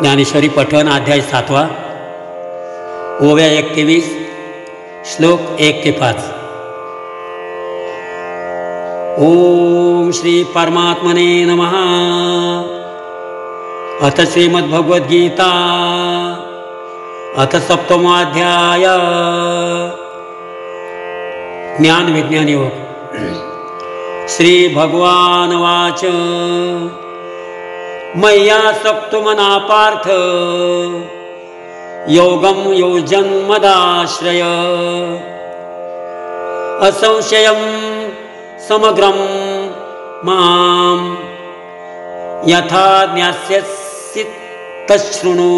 ज्ञानेश्वरी पठण अध्याय 7 ओव्या 21 श्लोक 1 ते 5। ओम श्री परमात्मने नमः। अथ श्रीमद्भगवद्गीता अथ सप्तमोऽध्याय ज्ञान विज्ञान योग। श्री भगवानुवाच मय्यासक्तो मना पार्थ योगं योजन्मदाश्रय असंशयं समग्रं मां यथा ज्ञास्यसि तच्छृणु।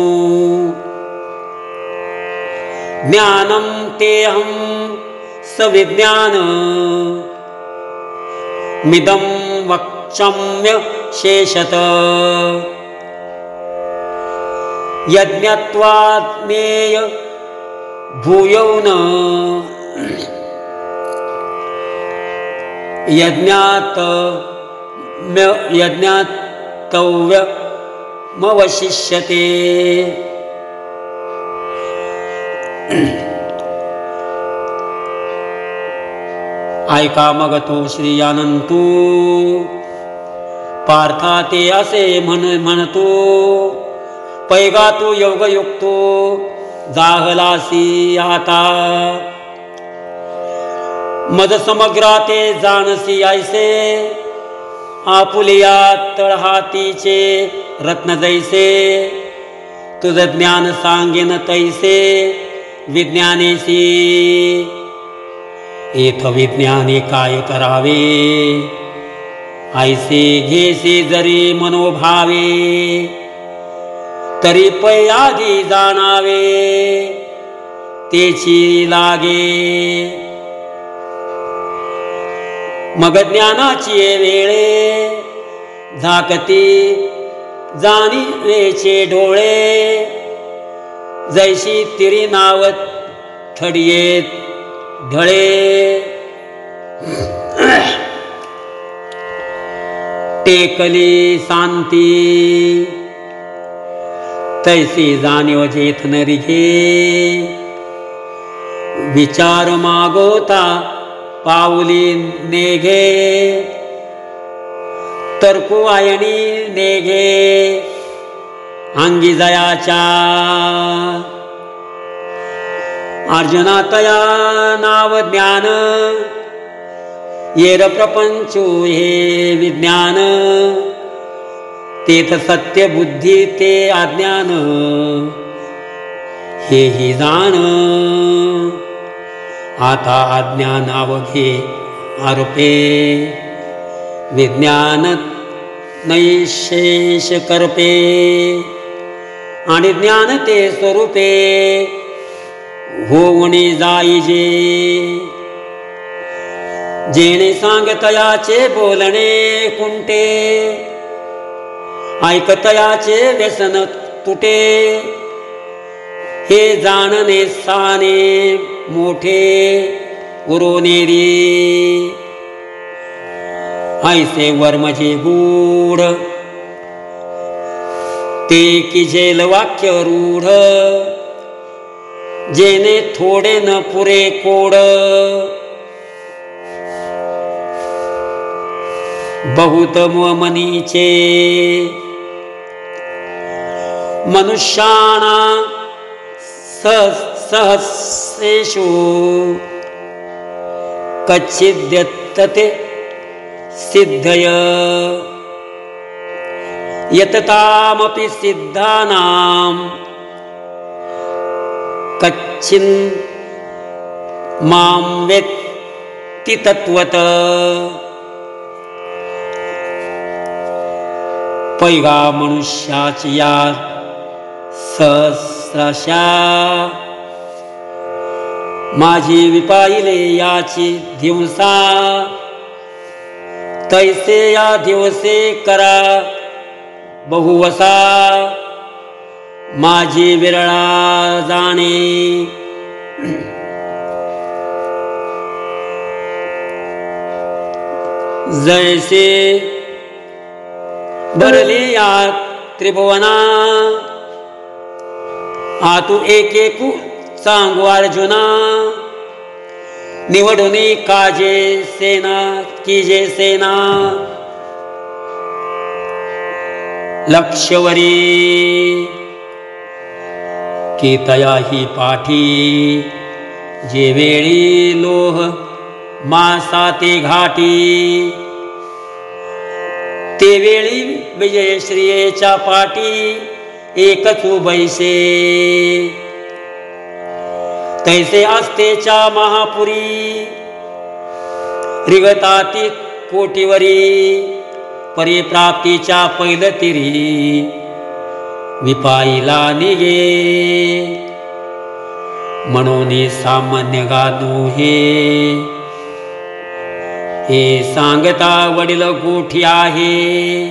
ज्ञानं तेऽहं सविज्ञानमिदं वक्ष्याम्य शेषत यज्ञत्वाज्ञेय भूयो न यज्ञातव्यमवशिष्यते। ऐका मग तो श्री अनंतू पार्था ते असे म्हणतो पैगा तू योगयुक्तो जाहलासी आता। मद समग्रा ते जाणसी ऐसे आपुलिया तळहातीचे रत्न जैसे। तुझ ज्ञान सांगेन तैसे विज्ञानेसी। एथ विज्ञाने काय करावे ऐसे घेसे जरी मनोभावे। तरी पयादी जाणावे तेची लागे। मग ज्ञानाची वेळे झाकती जाणीवेचे डोळे। जैशी तिरी नावत थडियेत ढळे। टेकली शांती तैसी जाणीव जेथ नरिघे। विचार मागोता पाऊली नेघे तर्कु आयणी नेघे अंगी जयाच्या। अर्जुना तया नाव ज्ञान येर प्रपंचो हे विज्ञान। तेथ सत्य बुद्धी ते अज्ञान हे ही जाण। आता अज्ञान अवघे आरोपे विज्ञान नैशेष करपे। आणि ज्ञान ते स्वरूपे होऊनी जाईजे। जेणे सांगतयाचे बोलणे कुंटे ऐकतयाचे व्यसन तुटे। हे जाणणे साने मोठे उरोनेरी। ऐसे वर्मजे गूढ ते की जेल वाक्य रूढ। जेने थोडे न पुरे कोड बहुत मनीचे। मनुष्याणा सहस्रेषु कच्चिद्यत्तते सिद्धय। यततामपि सिद्धानां कच्चिन् मां वेत्ति तत्वत। पैगा मनुष्याची या सहस्रशा। माझी विपाईले याची दिवसा। तैसे या दिवसे करा बहुवसा। माझी विरळा जाणे जैसे भरली या त्रिभुवना आतू एक एकू सांगू अर्जुना, निवडुनी काजे सेना कीजे सेना, लक्षवरी की तया ही पाठी, जे वेळी लोह मासा ते घाटी, ते वेळी विजयश्रियेच्या पाठी एकच बैसे, तैसे असतेच्या महापुरी, रिगताती कोटीवरी, परिप्राप्तीच्या पैलतिरी, विपाईला निगे, म्हणून सामान्य गाणू हे सांगता वडील गोठी आहे,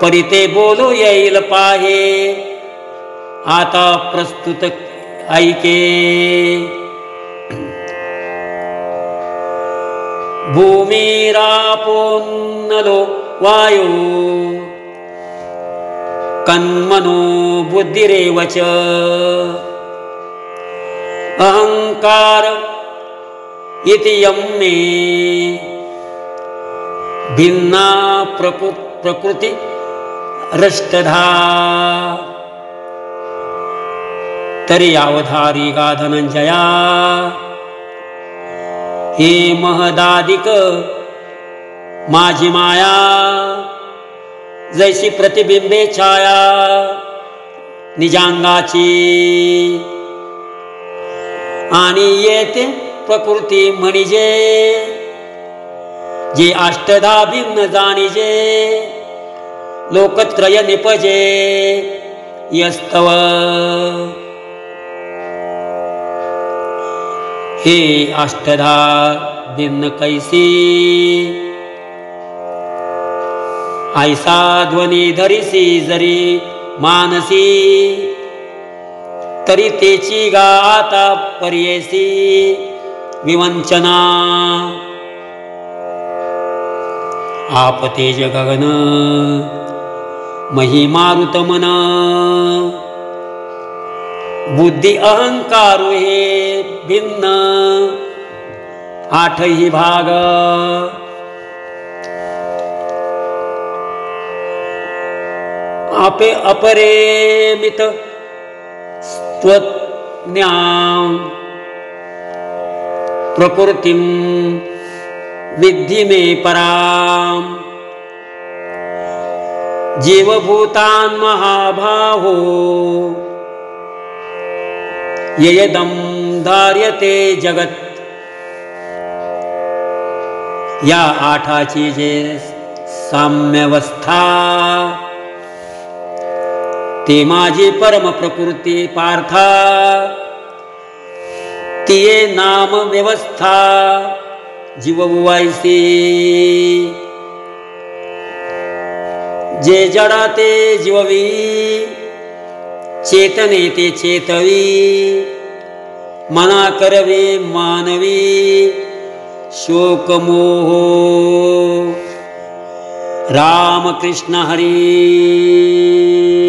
परी ते बोलू येईल पाहे, आता प्रस्तुत ऐके. भूमिरापोन्नलो वायू, कन्मनो बुद्धिरेवच, अहंकार इति यम्मे, भिन्ना प्रकृति रष्टधा, तरी अवधारी गा धनंजया, हे महदादिक माझी माया, जैसी प्रतिबिंबे छाया निजांगाची, आणि येते प्रकृती म्हणजे, जे अष्टधा भिन्न जाणीजे, लोकत्रय निपजे यस्तव. हे अष्टधा भिन्न कैसी, ऐसा ध्वनी धरिसी जरी मानसी, तरी तेची गाता पर्येसी विवंचना. आपते गगन महिमारुत मन, बुद्धी अहंकारू हे भिन्न आठही भाग. आपे अपरेमित स्वज्ञान प्रकृतिं विद्धि मे पराम, जीवभूतान् महाभाहो, ययदं धार्यते जगत. या आठाची जे साम्यवस्था, ते माझी परम प्रकृती पार्था, तिये नाम व्यवस्था जीववायसी. जे जडा ते जीववी, चेतने ते चेतवी, मना करवे मानवी शोकमोह. राम कृष्ण हरी.